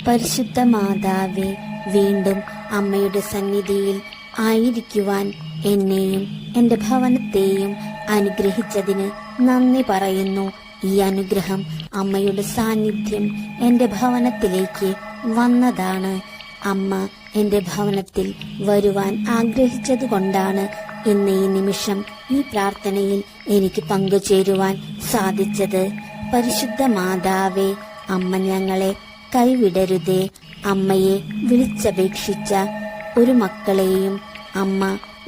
പരിശുദ്ധ മാതാവേ, വീണ്ടും അമ്മയുടെ സന്നിധിയിൽ ആയിരിക്കുവാൻ എന്നെയും എൻ്റെ ഭവനത്തെയും അനുഗ്രഹിച്ചതിന് നന്ദി പറയുന്നു. ഈ അനുഗ്രഹം അമ്മയുടെ സാന്നിധ്യം എൻ്റെ ഭവനത്തിലേക്ക് വന്നതാണ്. അമ്മ എൻ്റെ ഭവനത്തിൽ വരുവാൻ ആഗ്രഹിച്ചതുകൊണ്ടാണ് ഇന്ന് ഈ നിമിഷം ഈ പ്രാർത്ഥനയിൽ എനിക്ക് പങ്കുചേരുവാൻ സാധിച്ചത്. പരിശുദ്ധ മാതാവേ, അമ്മ ഞങ്ങളെ കൈവിടരുതേ. അമ്മയെ വിളിച്ചപേക്ഷിച്ച ഒരു മക്കളെയും അമ്മ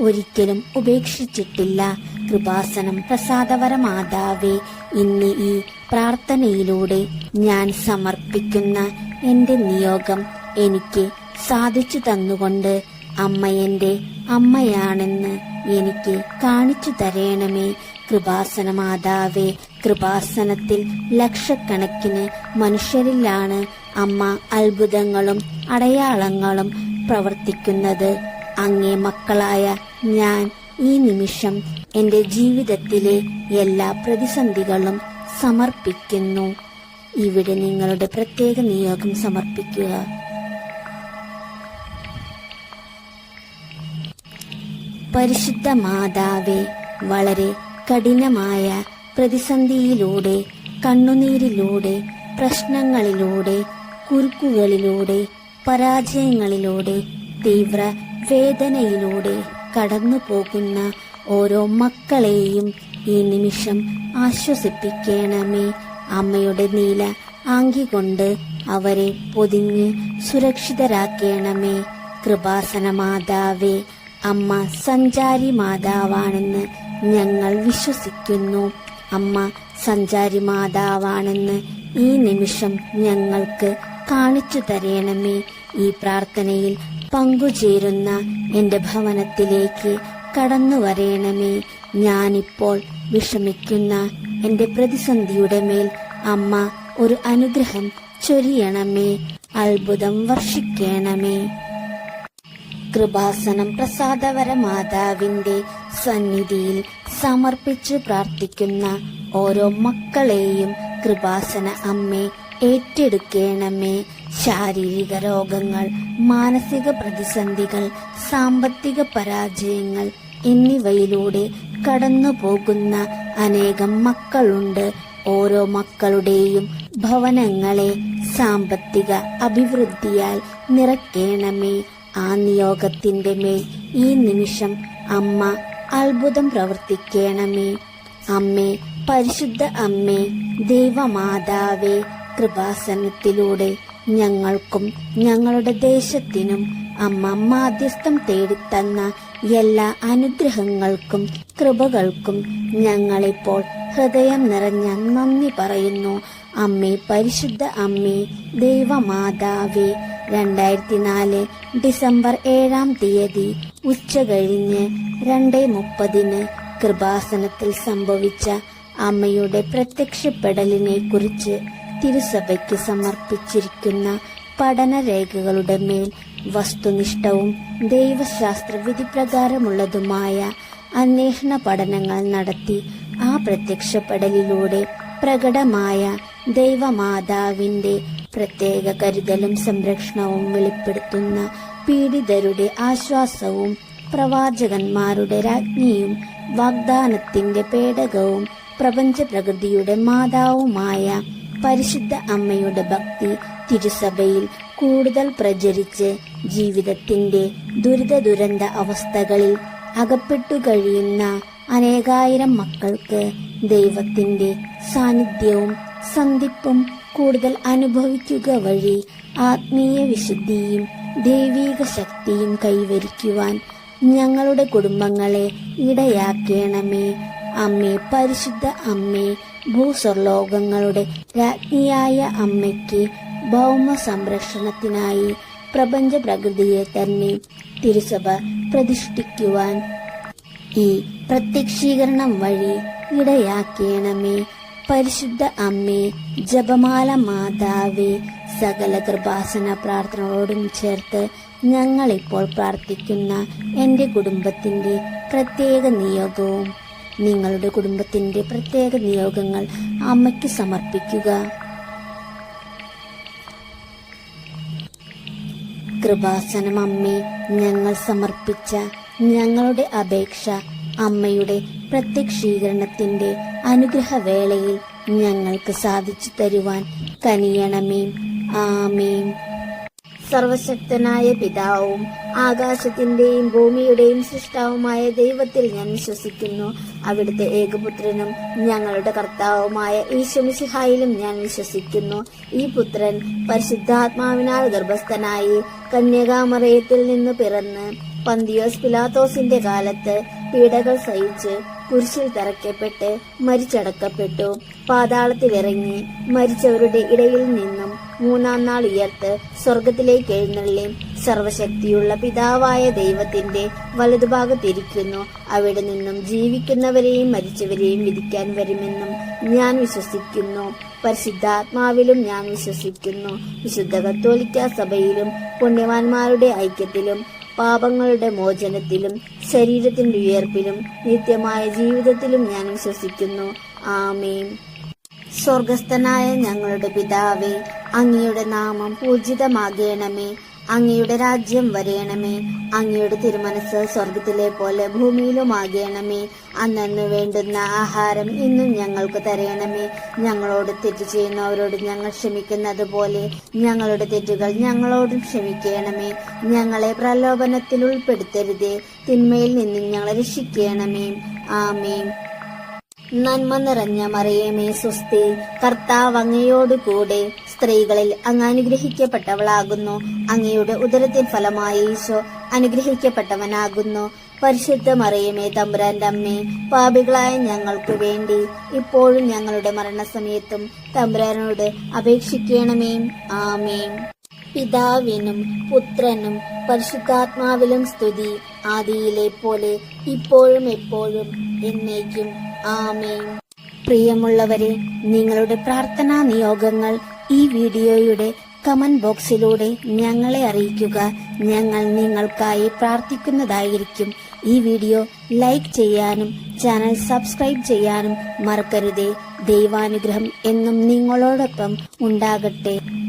ഒരിക്കലും ഉപേക്ഷിച്ചിട്ടില്ല. കൃപാസനം പ്രസാദവര മാതാവേ, ഇന്ന് ഈ പ്രാർത്ഥനയിലൂടെ ഞാൻ സമർപ്പിക്കുന്ന എൻ്റെ നിയോഗം എനിക്ക് സാധിച്ചു തന്നുകൊണ്ട് അമ്മ എൻ്റെ അമ്മയാണെന്ന് എനിക്ക് കാണിച്ചു തരേണമേ. കൃപാസന മാതാവേ, കൃപാസനത്തിൽ ലക്ഷക്കണക്കിന് മനുഷ്യരിലാണ് അമ്മ അത്ഭുതങ്ങളും അടയാളങ്ങളും പ്രവർത്തിക്കുന്നത്. അങ്ങേ മക്കളായ ഞാൻ ഈ നിമിഷം എൻ്റെ ജീവിതത്തിലെ എല്ലാ പ്രതിസന്ധികളും സമർപ്പിക്കുന്നു. ഇവിടെ നിങ്ങളുടെ പ്രത്യേക നിയോഗം സമർപ്പിക്കുക. പരിശുദ്ധ മാതാവേ, വളരെ കഠിനമായ പ്രതിസന്ധിയിലൂടെ, കണ്ണുനീരിലൂടെ, പ്രശ്നങ്ങളിലൂടെ, കുരുക്കുകളിലൂടെ, പരാജയങ്ങളിലൂടെ, തീവ്ര വേദനയിലൂടെ കടന്നു പോകുന്ന ഓരോ മക്കളെയും ഈ നിമിഷം ആശ്വസിപ്പിക്കണമേ. അമ്മയുടെ നീല ആങ്കി കൊണ്ട് അവരെ പൊതിഞ്ഞ് സുരക്ഷിതരാക്കണമേ. കൃപാസന മാതാവേ, അമ്മ സഞ്ചാരി മാതാവാണെന്ന് ഞങ്ങൾ വിശ്വസിക്കുന്നു. അമ്മ സഞ്ചാരി മാതാവാണെന്ന് ഈ നിമിഷം ഞങ്ങൾക്ക് കാണിച്ചു തരണമേ. ഈ പ്രാർത്ഥനയിൽ പങ്കുചേരുന്ന എൻ്റെ ഭവനത്തിലേക്ക് കടന്നു വരേണമേ. ഞാനിപ്പോൾ വിഷമിക്കുന്ന എൻ്റെ പ്രതിസന്ധിയുടെ മേൽ അമ്മ ഒരു അനുഗ്രഹം ചൊരിയണമേ. അത്ഭുതം വർഷിക്കണമേ. കൃപാസനം പ്രസാദവര മാതാവിന്റെ സന്നിധിയിൽ സമർപ്പിച്ച് പ്രാർത്ഥിക്കുന്ന ഓരോ മക്കളെയും കൃപാസന അമ്മേ ഏറ്റെടുക്കണമേ. ശാരീരിക രോഗങ്ങൾ, മാനസിക പ്രതിസന്ധികൾ, സാമ്പത്തിക പരാജയങ്ങൾ എന്നിവയിലൂടെ കടന്നു പോകുന്ന അനേകം മക്കളുണ്ട്. ഓരോ മക്കളുടെയും ഭവനങ്ങളെ സാമ്പത്തിക അഭിവൃദ്ധിയാൽ നിറയ്ക്കണമേ. ആ നിയോഗത്തിന്റെ മേൽ ഈ നിമിഷം അമ്മ അത്ഭുതം പ്രവർത്തിക്കണമേ. അമ്മേ, പരിശുദ്ധ അമ്മേ, ദൈവമാതാവേ, കൃപാസനത്തിലൂടെ ഞങ്ങൾക്കും ഞങ്ങളുടെ ദേശത്തിനും അമ്മ മാധ്യസ്ഥം തേടിത്തന്ന എല്ലാ അനുഗ്രഹങ്ങൾക്കും കൃപകൾക്കും ഞങ്ങളിപ്പോൾ ഹൃദയം നിറഞ്ഞ നന്ദി പറയുന്നു. അമ്മേ, പരിശുദ്ധ അമ്മേ, ദൈവമാതാവേ, 2004 ഡിസംബർ 7 ഉച്ച കഴിഞ്ഞ് 2:30 കൃപാസനത്തിൽ സംഭവിച്ച അമ്മയുടെ പ്രത്യക്ഷപ്പെടലിനെ കുറിച്ച് തിരുസഭയ്ക്ക് സമർപ്പിച്ചിരിക്കുന്ന പഠനരേഖകളുടെ മേൽ വസ്തുനിഷ്ഠവും ദൈവശാസ്ത്ര വിധിപ്രകാരമുള്ളതുമായ അന്വേഷണ പഠനങ്ങൾ നടത്തി ആ പ്രത്യക്ഷപ്പെടലിലൂടെ പ്രകടമായ ദൈവമാതാവിന്റെ പ്രത്യേക കരുതലും സംരക്ഷണവും വെളിപ്പെടുത്തുന്ന പീഡിതരുടെ ആശ്വാസവും പ്രവാചകന്മാരുടെ രാജ്ഞിയും വാഗ്ദാനത്തിന്റെ പേടകവും പ്രപഞ്ച പ്രകൃതിയുടെ മാതാവുമായ പരിശുദ്ധ അമ്മയുടെ ഭക്തി തിരുസഭയിൽ കൂടുതൽ പ്രചരിച്ച് ജീവിതത്തിന്റെ ദുരിത അവസ്ഥകളിൽ അകപ്പെട്ടു കഴിയുന്ന അനേകായിരം മക്കൾക്ക് ദൈവത്തിന്റെ സാന്നിധ്യവും സന്ധിപ്പും കൂടുതൽ അനുഭവിക്കുക വഴി ആത്മീയ വിശുദ്ധിയും ദൈവീക ശക്തിയും കൈവരിക്കുവാൻ ഞങ്ങളുടെ കുടുംബങ്ങളെ ഇടയാക്കണമേ. അമ്മേ, പരിശുദ്ധ അമ്മേ, ഭൂസ്വർലോകങ്ങളുടെ രാജ്ഞിയായ അമ്മയ്ക്ക് ഭൗമ സംരക്ഷണത്തിനായി പ്രപഞ്ച പ്രകൃതിയെ തന്നെ തിരുസഭ പ്രതിഷ്ഠിക്കുവാൻ ഈ പ്രത്യക്ഷീകരണം വഴി ഇടയാക്കണമേ. പരിശുദ്ധ അമ്മേ, ജപമാല മാതാവേ, സകല കൃപാസന പ്രാർത്ഥനകളോടും ചേർത്ത് ഞങ്ങളിപ്പോൾ പ്രാർത്ഥിക്കുന്ന എൻ്റെ കുടുംബത്തിൻ്റെ പ്രത്യേക നിയോഗവും നിങ്ങളുടെ കുടുംബത്തിൻ്റെ പ്രത്യേക നിയോഗങ്ങൾ അമ്മയ്ക്ക് സമർപ്പിക്കുക. കൃപാസനം അമ്മേ, ഞങ്ങൾ സമർപ്പിച്ച ഞങ്ങളുടെ അപേക്ഷ അമ്മയുടെ പ്രത്യക്ഷീകരണത്തിന്റെ അനുഗ്രഹവേളയിൽ ഞങ്ങൾക്ക് സാധിച്ചു തരുവാൻ കനിയണമേ. ആമേൻ. സർവശക്തനായ പിതാവും ആകാശത്തിന്റെയും ഭൂമിയുടെയും സൃഷ്ടാവുമായ ദൈവത്തിൽ ഞാൻ വിശ്വസിക്കുന്നു. അവിടുത്തെ ഏകപുത്രനും ഞങ്ങളുടെ കർത്താവുമായ ഈശോമിശിഹായിലും ഞാൻ വിശ്വസിക്കുന്നു. ഈ പുത്രൻ പരിശുദ്ധാത്മാവിനാൽ ഗർഭസ്ഥനായി കന്യകാമറിയത്തിൽ നിന്ന് പിറന്ന് പന്തിയോസ് പിലാത്തോസിന്റെ കാലത്ത് പീഡകൾ സഹിച്ച് കുരിശിൽ തറയ്ക്കപ്പെട്ട് മരിച്ചടക്കപ്പെട്ടു. പാതാളത്തിലിറങ്ങി മരിച്ചവരുടെ ഇടയിൽ നിന്നും മൂന്നാം നാൾ ഉയർത്ത് സ്വർഗത്തിലേക്ക് എഴുന്നള്ളി സർവശക്തിയുള്ള പിതാവായ ദൈവത്തിന്റെ വലതുഭാഗത്തിരിക്കുന്നു. അവിടെ നിന്നും ജീവിക്കുന്നവരെയും മരിച്ചവരെയും വിധിക്കാൻ വരുമെന്നും ഞാൻ വിശ്വസിക്കുന്നു. പരിശുദ്ധാത്മാവിലും ഞാൻ വിശ്വസിക്കുന്നു. വിശുദ്ധ കത്തോലിക്കാ സഭയിലും പുണ്യവാന്മാരുടെ ഐക്യത്തിലും പാപങ്ങളുടെ മോചനത്തിലും ശരീരത്തിന്റെ ഉയർപ്പിലും നിത്യമായ ജീവിതത്തിലും ഞാൻ വിശ്വസിക്കുന്നു. ആമേൻ. സ്വർഗസ്ഥനായ ഞങ്ങളുടെ പിതാവേ, അങ്ങയുടെ നാമം പൂജിതമാകണമേ. അങ്ങയുടെ രാജ്യം വരയണമേ. അങ്ങയുടെ തിരുമനസ് സ്വർഗത്തിലെ പോലെ ഭൂമിയിലുമാകണമേ. അന്നു വേണ്ടുന്ന ആഹാരം ഇന്നും ഞങ്ങൾക്ക് തരയണമേ. ഞങ്ങളോട് തെറ്റ് ചെയ്യുന്നവരോട് ഞങ്ങൾ ക്ഷമിക്കുന്നത് പോലെ ഞങ്ങളുടെ തെറ്റുകൾ ഞങ്ങളോടും ക്ഷമിക്കണമേ. ഞങ്ങളെ പ്രലോഭനത്തിൽ ഉൾപ്പെടുത്തരുതേ, തിന്മയിൽ നിന്നും ഞങ്ങളെ രക്ഷിക്കണമേ. ആമേൻ. നന്മ നിറഞ്ഞ മറിയമേ സ്വസ്തി, കർത്താവ് അങ്ങയോട് കൂടെ സ്ത്രീകളിൽ അങ്ങ് അനുഗ്രഹിക്കപ്പെട്ടവളാകുന്നു. അങ്ങയുടെ ഉദരത്തിൻ ഫലമായ ഈശോ അനുഗ്രഹിക്കപ്പെട്ടവനാകുന്നു. പരിശുദ്ധ മറിയമേ തമ്പുരാന്റെ അമ്മേ, പാപികളായ ഞങ്ങൾക്ക് വേണ്ടി ഇപ്പോഴും ഞങ്ങളുടെ മരണസമയത്തും തമ്പുരാനോട് അപേക്ഷിക്കണമേ. ആമേൻ. പിതാവിനും പുത്രനും പരിശുദ്ധാത്മാവിലും സ്തുതി, ആദിയിലെ പോലെ ഇപ്പോഴും എപ്പോഴും എന്നേക്കും. ആമേൻ. പ്രിയമുള്ളവരെ, നിങ്ങളുടെ പ്രാർത്ഥനാ നിയോഗങ്ങൾ ഈ വീഡിയോയുടെ കമന്റ് ബോക്സിലൂടെ ഞങ്ങളെ അറിയിക്കുക. ഞങ്ങൾ നിങ്ങൾക്കായി പ്രാർത്ഥിക്കുന്നതായിരിക്കും. ഈ വീഡിയോ ലൈക്ക് ചെയ്യാനും ചാനൽ സബ്സ്ക്രൈബ് ചെയ്യാനും മറക്കരുതേ. ദൈവാനുഗ്രഹം എന്നും നിങ്ങളോടൊപ്പം ഉണ്ടാകട്ടെ.